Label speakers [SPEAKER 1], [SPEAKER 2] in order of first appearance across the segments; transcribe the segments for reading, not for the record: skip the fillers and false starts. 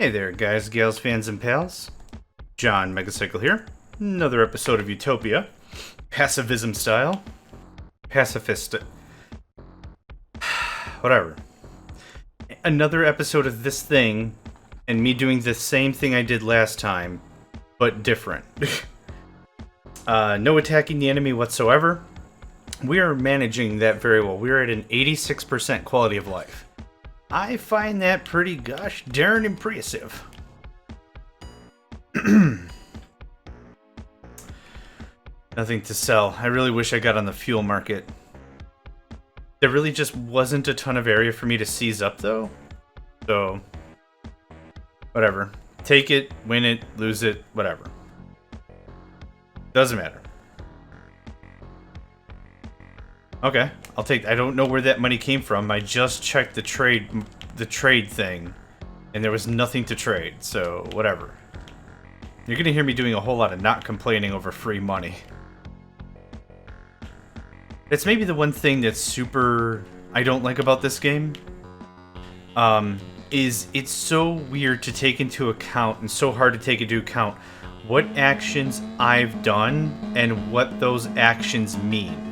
[SPEAKER 1] Hey there, guys, gals, fans, and pals. John Megacycle here. Another episode of Utopia. Pacifism style. Pacifist. Whatever. Another episode of this thing, and me doing the same thing I did last time, but different. No attacking the enemy whatsoever. We are managing that very well. We are at an 86% quality of life. I find that pretty gosh darn impressive. Nothing to sell. I really wish I got on the fuel market. There really just wasn't a ton of area for me to seize up, though. So, whatever. Take it, win it, lose it, whatever. Doesn't matter. Okay, I'll take. I don't know where that money came from. I just checked the trade thing, and there was nothing to trade. So whatever. You're gonna hear me doing a whole lot of not complaining over free money. It's maybe the one thing that's super I don't like about this game. Is it's so weird to take into account and so hard to take into account what actions I've done and what those actions mean.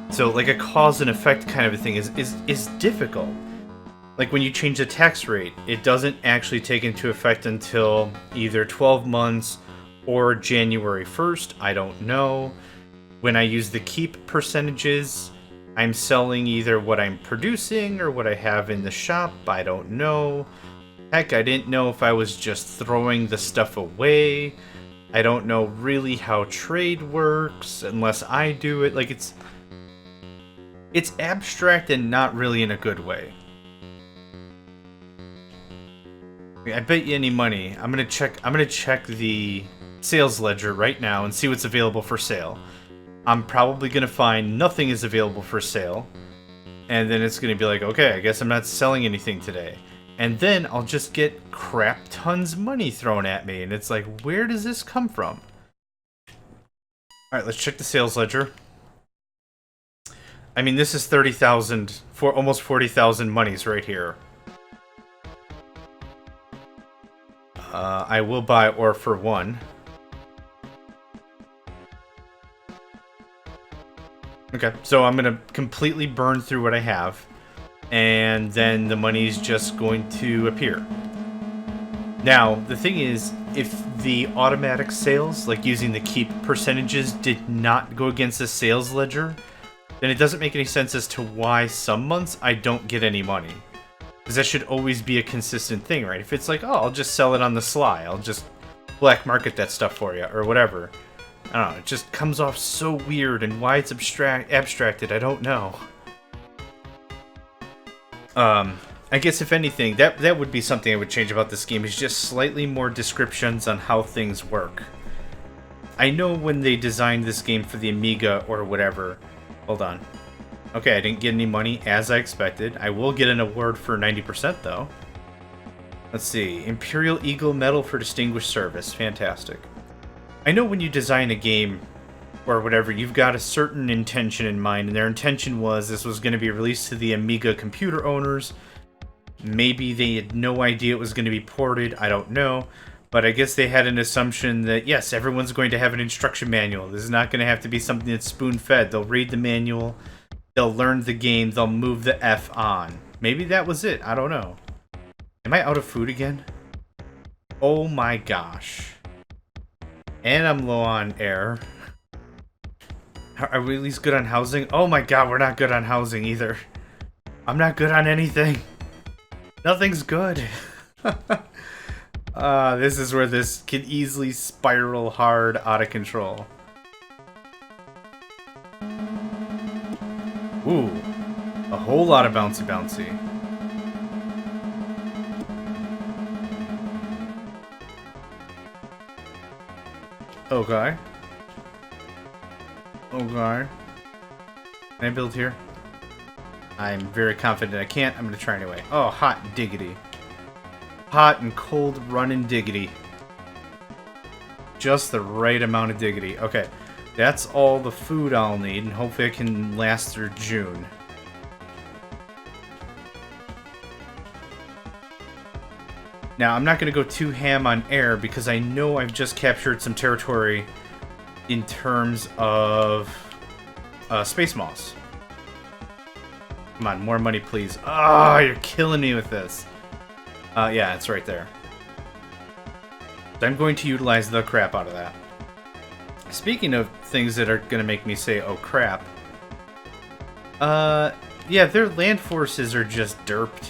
[SPEAKER 1] So, like, a cause and effect kind of a thing is difficult. Like, when you change the tax rate, it doesn't actually take into effect until either 12 months or January 1st. I don't know. When I use the keep percentages, I'm selling either what I'm producing or what I have in the shop. I don't know. Heck, I didn't know if I was just throwing the stuff away. I don't know really how trade works unless I do it. Like, it's abstract and not really in a good way. I bet you any money. I'm gonna check the sales ledger right now and see what's available for sale. I'm probably gonna find nothing is available for sale. And then it's gonna be like, okay, I guess I'm not selling anything today. And then I'll just get crap tons of money thrown at me. And it's like, where does this come from? Alright, let's check the sales ledger. I mean, this is 30,000 for almost 40,000 monies right here. I will buy ore for one. Okay, so I'm gonna completely burn through what I have, and then the money's just going to appear. Now, the thing is, if the automatic sales, like using the keep percentages, did not go against the sales ledger, then it doesn't make any sense as to why some months I don't get any money. Because that should always be a consistent thing, right? If it's like, oh, I'll just sell it on the sly, I'll just black market that stuff for you, or whatever. I don't know, it just comes off so weird, and why it's abstracted, I don't know. I guess if anything, that would be something I would change about this game, is just slightly more descriptions on how things work. I know when they designed this game for the Amiga or whatever. Hold on. Okay, I didn't get any money as I expected. I will get an award for 90% though. Let's see. Imperial Eagle Medal for Distinguished Service. Fantastic. I know when you design a game or whatever, you've got a certain intention in mind, and their intention was this was going to be released to the Amiga computer owners. Maybe they had no idea it was going to be ported. I don't know. But I guess they had an assumption that, yes, everyone's going to have an instruction manual. This is not going to have to be something that's spoon-fed. They'll read the manual, they'll learn the game, they'll move the F on. Maybe that was it. I don't know. Am I out of food again? Oh my gosh. And I'm low on air. Are we at least good on housing? Oh my god, we're not good on housing either. I'm not good on anything. Nothing's good. This is where this can easily spiral hard out of control. Ooh, a whole lot of bouncy bouncy. Okay. Okay. Can I build here? I'm very confident I can't. I'm gonna try anyway. Oh, hot diggity. Hot and cold running diggity. Just the right amount of diggity. Okay, that's all the food I'll need, and hopefully I can last through June. Now, I'm not going to go too ham on air because I know I've just captured some territory in terms of space malls. Come on, more money, please. Oh, you're killing me with this. Yeah, it's right there. I'm going to utilize the crap out of that. Speaking of things that are going to make me say, oh crap. Yeah, their land forces are just derped.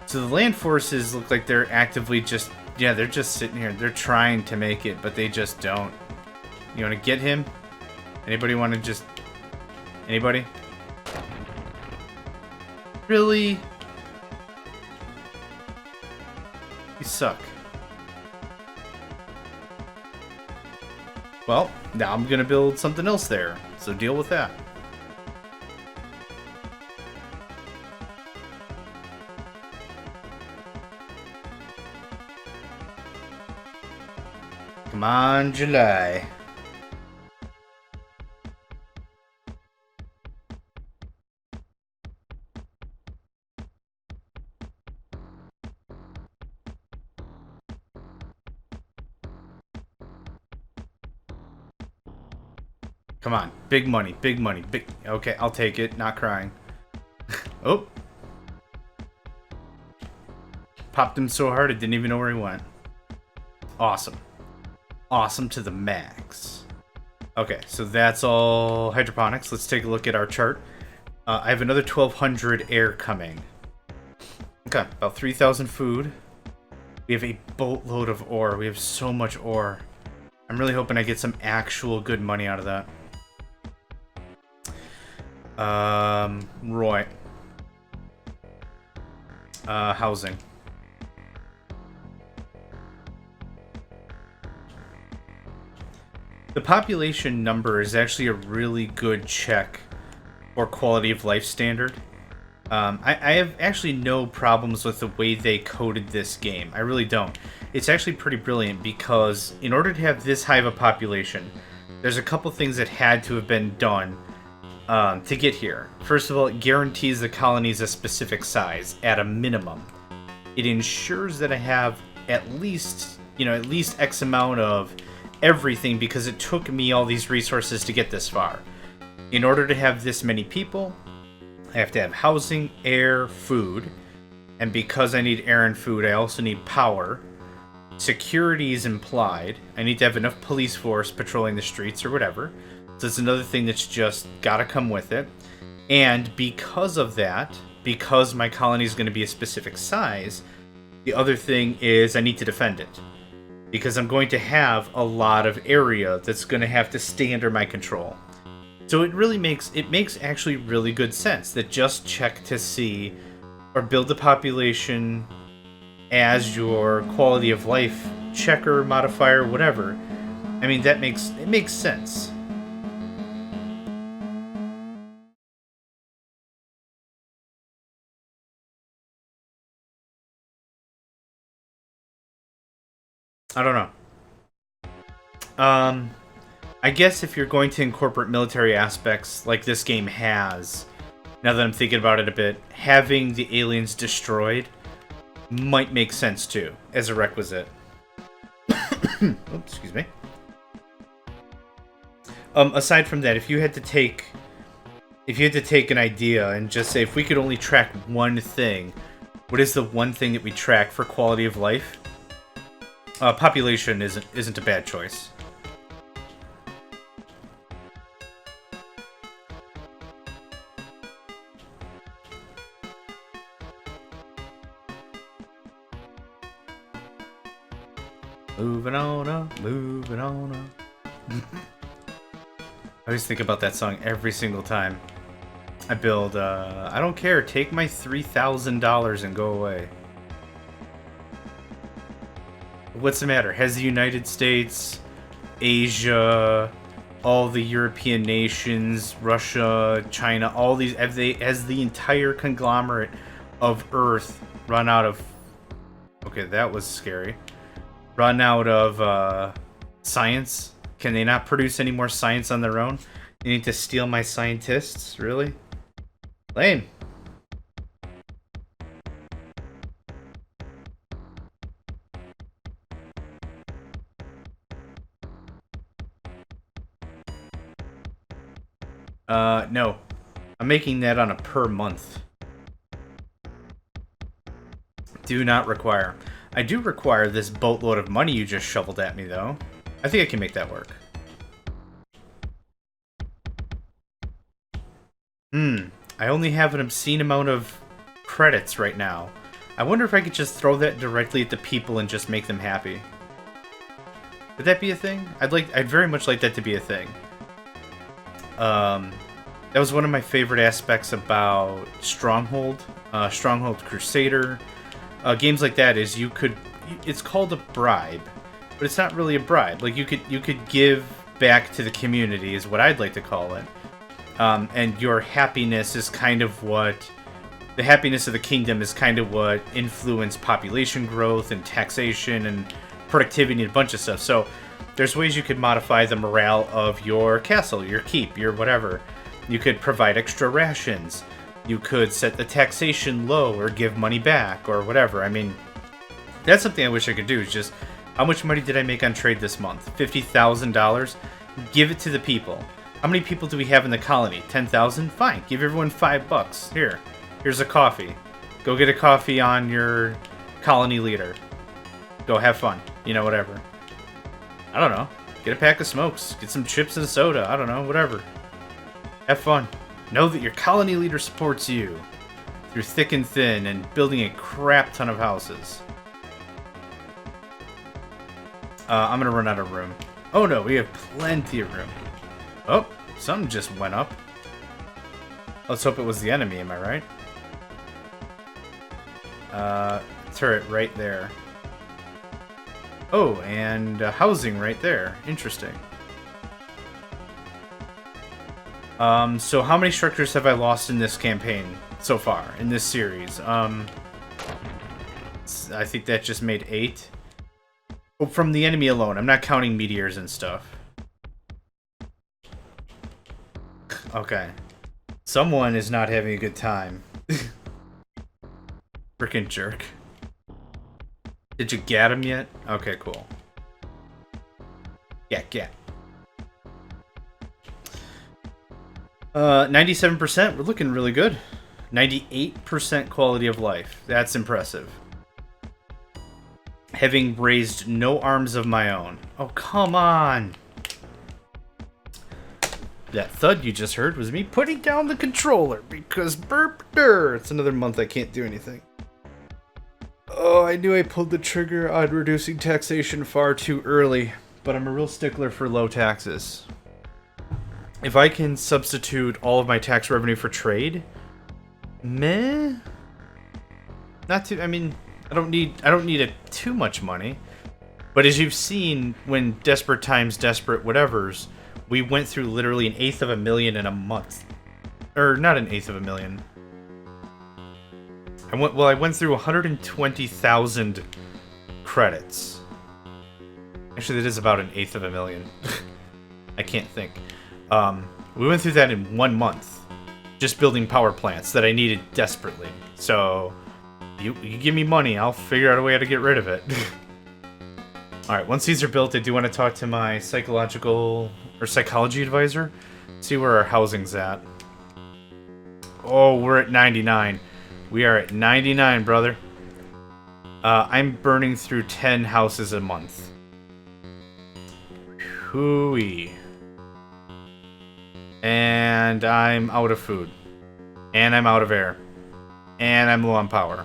[SPEAKER 1] So the land forces look like they're actively just, yeah, they're just sitting here. They're trying to make it, but they just don't. You want to get him? Anybody want to just... Anybody? Really? You suck. Well, now I'm gonna build something else there, so deal with that. Come on, July. Come on, big money, big money, big... Okay, I'll take it, not crying. Oh. Popped him so hard, I didn't even know where he went. Awesome. Awesome to the max. Okay, so that's all hydroponics. Let's take a look at our chart. I have another 1,200 air coming. Okay, about 3,000 food. We have a boatload of ore. We have so much ore. I'm really hoping I get some actual good money out of that. Roy. Housing. The population number is actually a really good check for quality of life standard. I have actually no problems with the way they coded this game. I really don't. It's actually pretty brilliant because in order to have this high of a population, there's a couple things that had to have been done to get here. First of all, it guarantees the colonies a specific size at a minimum. It ensures that I have at least X amount of everything because it took me all these resources to get this far. In order to have this many people, I have to have housing, air, food, and because I need air and food, I also need power. Security is implied. I need to have enough police force patrolling the streets or whatever. So it's another thing that's just gotta come with it. And because of that, because my colony is going to be a specific size, the other thing is I need to defend it. Because I'm going to have a lot of area that's going to have to stay under my control. So it makes actually really good sense that just check to see or build the population as your quality of life checker, modifier, whatever. I mean, it makes sense. I don't know. I guess if you're going to incorporate military aspects like this game has, now that I'm thinking about it a bit, having the aliens destroyed might make sense too, as a requisite. Oops, excuse me. Aside from that, if you had to take an idea and just say if we could only track one thing, what is the one thing that we track for quality of life? Population isn't a bad choice. Moving on up, moving on up. I always think about that song every single time I build. I don't care. Take my $3,000 and go away. What's the matter? Has the United States, Asia, all the European nations, Russia, China, all these, has the entire conglomerate of Earth run out of... Okay, that was scary. Run out of science? Can they not produce any more science on their own? They need to steal my scientists? Really? Lame. No. I'm making that on a per month. Do not require. I do require this boatload of money you just shoveled at me, though. I think I can make that work. I only have an obscene amount of credits right now. I wonder if I could just throw that directly at the people and just make them happy. Would that be a thing? I'd very much like that to be a thing. That was one of my favorite aspects about Stronghold, Stronghold Crusader. Games like that is it's called a bribe, but it's not really a bribe. Like you could give back to the community is what I'd like to call it. And your happiness is kind of the happiness of the kingdom is kind of what influenced population growth and taxation and productivity and a bunch of stuff. So there's ways you could modify the morale of your castle, your keep, your whatever. You could provide extra rations. You could set the taxation low or give money back or whatever. I mean, that's something I wish I could do is just, how much money did I make on trade this month? $50,000? Give it to the people. How many people do we have in the colony? 10,000? Fine. Give everyone $5. Here's a coffee. Go get a coffee on your colony leader. Go have fun. You know, whatever. I don't know. Get a pack of smokes. Get some chips and soda. I don't know. Whatever. Have fun. Know that your colony leader supports you through thick and thin and building a crap ton of houses. I'm gonna run out of room. Oh no, we have plenty of room. Oh, something just went up. Let's hope it was the enemy, am I right? Turret right there. Oh, and housing right there. Interesting. So how many structures have I lost in this campaign so far, in this series? I think that just made 8. Oh, from the enemy alone. I'm not counting meteors and stuff. Okay. Someone is not having a good time. Frickin' jerk. Did you get him yet? Okay, cool. Get. 97%, we're looking really good. 98% quality of life. That's impressive. Having raised no arms of my own. Oh, come on! That thud you just heard was me putting down the controller because it's another month I can't do anything. Oh, I knew I pulled the trigger on reducing taxation far too early, but I'm a real stickler for low taxes. If I can substitute all of my tax revenue for trade, meh. Not too. I mean, I don't need it too much money. But as you've seen, when desperate times, desperate whatevers, we went through literally an eighth of a million in a month, or not an eighth of a million. I went through 120,000 credits. Actually, that is about an eighth of a million. I can't think. We went through that in 1 month, just building power plants that I needed desperately. So, you give me money, I'll figure out a way how to get rid of it. Alright, once these are built, I do want to talk to my psychology advisor, see where our housing's at. Oh, we're at 99. We are at 99, brother. I'm burning through 10 houses a month. Hooey. And I'm out of food. And I'm out of air. And I'm low on power.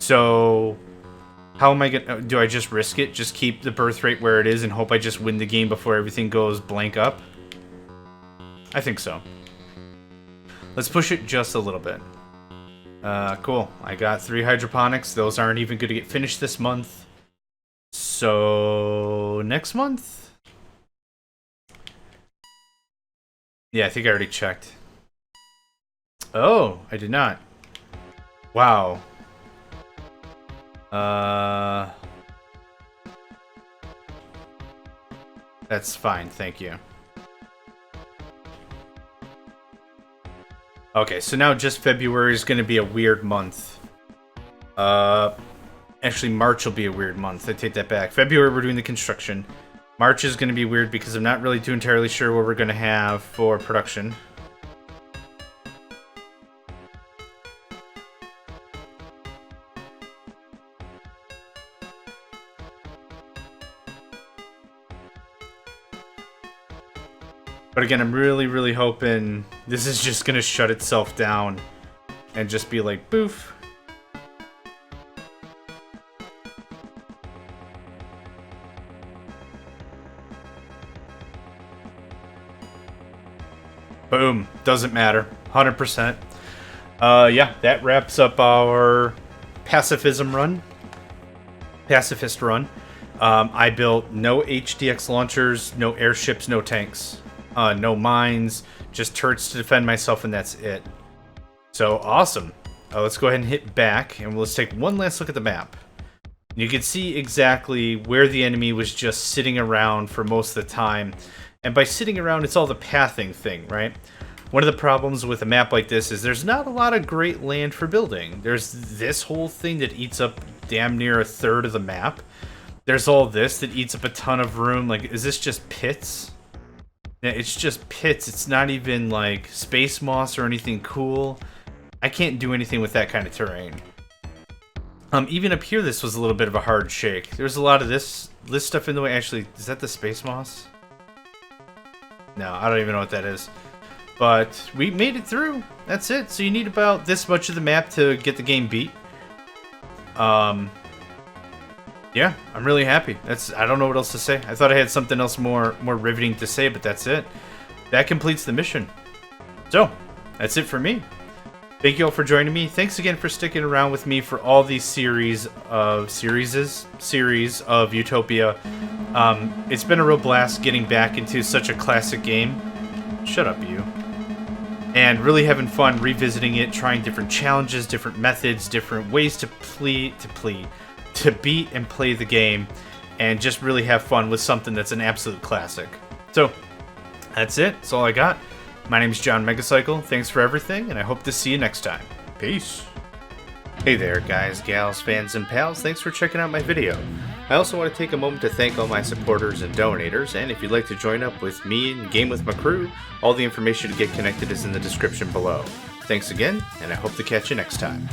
[SPEAKER 1] So, how am I gonna... Do I just risk it? Just keep the birth rate where it is and hope I just win the game before everything goes blank up? I think so. Let's push it just a little bit. Cool. I got 3 hydroponics. Those aren't even going to get finished this month. So, next month? Yeah, I think I already checked. Oh, I did not. Wow. That's fine, thank you. Okay, so now just February is going to be a weird month. Actually, March will be a weird month. I take that back. February, we're doing the construction. March is going to be weird because I'm not really too entirely sure what we're going to have for production. But again, I'm really hoping this is just going to shut itself down and just be like, boof. Boom. Doesn't matter. 100%. Yeah, that wraps up our Pacifism run. Pacifist run. I built no HDX launchers, no airships, no tanks. No mines, just turrets to defend myself, and that's it. So, awesome. Let's go ahead and hit back, and let's take one last look at the map. You can see exactly where the enemy was just sitting around for most of the time. And by sitting around, it's all the pathing thing, right? One of the problems with a map like this is there's not a lot of great land for building. There's this whole thing that eats up damn near a third of the map. There's all this that eats up a ton of room. Like, is this just pits? Yeah, it's just pits. It's not even like space moss or anything cool. I can't do anything with that kind of terrain. Even up here, this was a little bit of a hard shake. There's a lot of this stuff in the way. Actually, is that the space moss? No, I don't even know what that is. But we made it through. That's it. So you need about this much of the map to get the game beat. Yeah, I'm really happy. I don't know what else to say. I thought I had something else more riveting to say, but that's it. That completes the mission. So, that's it for me. Thank you all for joining me. Thanks again for sticking around with me for all these series of Utopia. It's been a real blast getting back into such a classic game. Shut up, you. And really having fun revisiting it, trying different challenges, different methods, different ways to beat and play the game, and just really have fun with something that's an absolute classic. So, that's it. That's all I got. My name's John Megacycle. Thanks for everything, and I hope to see you next time. Peace. Hey there, guys, gals, fans, and pals. Thanks for checking out my video. I also want to take a moment to thank all my supporters and donators, and if you'd like to join up with me and game with my crew, all the information to get connected is in the description below. Thanks again, and I hope to catch you next time.